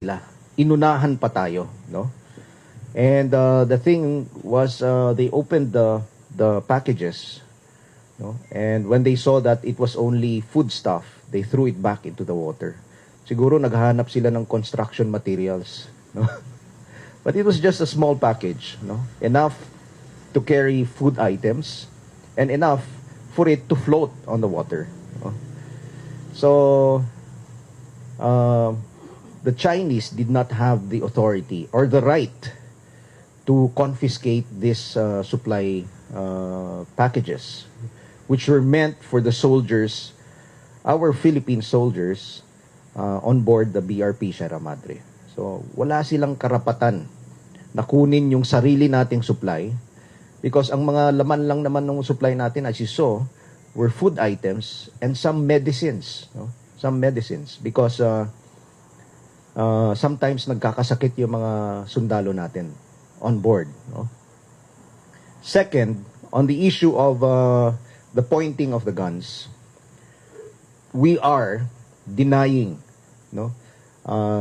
nila. Inunahan pa tayo, no? And the thing was, they opened the packages, no? And when they saw that it was only food stuff, they threw it back into the water. Siguro naghahanap sila ng construction materials, no? But it was just a small package, no? Enough to carry food items and enough for it to float on the water, no? So the Chinese did not have the authority or the right to confiscate this supply packages, which were meant for the soldiers, our Philippine soldiers, on board the BRP Sierra Madre. So, wala silang karapatan na kunin yung sarili nating supply because ang mga laman lang naman ng supply natin, as you saw, were food items and some medicines. No? Some medicines because sometimes nagkakasakit yung mga sundalo natin on board. No? Second, on the issue of the pointing of the guns, we are denying, no,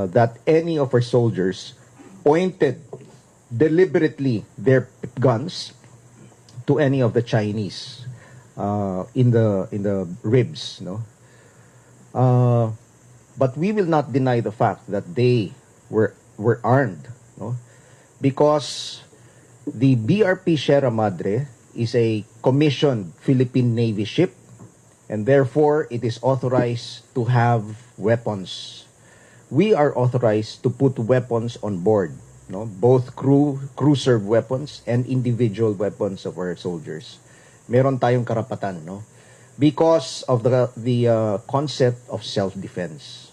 that any of our soldiers pointed deliberately their guns to any of the Chinese in the ribs, no. But we will not deny the fact that they were armed, no, because the BRP Sierra Madre is a commissioned Philippine Navy ship, and therefore it is authorized to have weapons. We are authorized to put weapons on board, no? Both crew-served weapons and individual weapons of our soldiers. Meron tayong karapatan, no? Because of the concept of self-defense.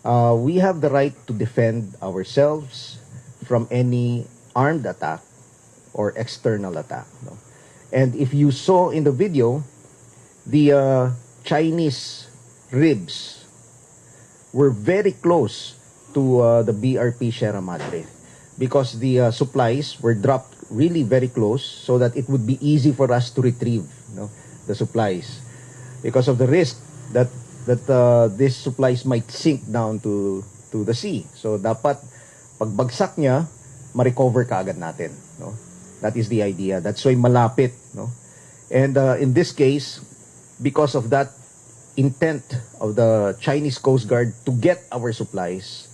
We have the right to defend ourselves from any armed attack or external attack, no? And if you saw in the video, the Chinese ribs were very close to the BRP Sierra Madre because the supplies were dropped really very close so that it would be easy for us to retrieve, no, the supplies because of the risk that these supplies might sink down to the sea. So dapat pagbagsak niya, ma-recover kaagad natin, no? That is the idea. That's why malapit, no? And in this case, because of that intent of the Chinese Coast Guard to get our supplies,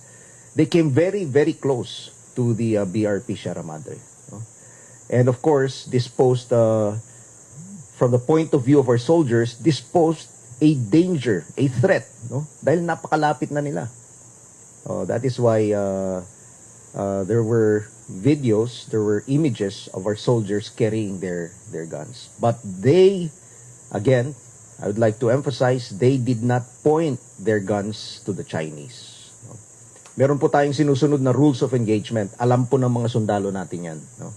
they came very, very close to the BRP Sierra Madre, no? And of course, this posed, from the point of view of our soldiers, this posed a danger, a threat, no? Dahil napakalapit na nila. That is why there were videos, there were images of our soldiers carrying their guns. But they, again, I would like to emphasize, they did not point their guns to the Chinese. No? Meron po tayong sinusunod na rules of engagement. Alam po ng mga sundalo natin yan. No?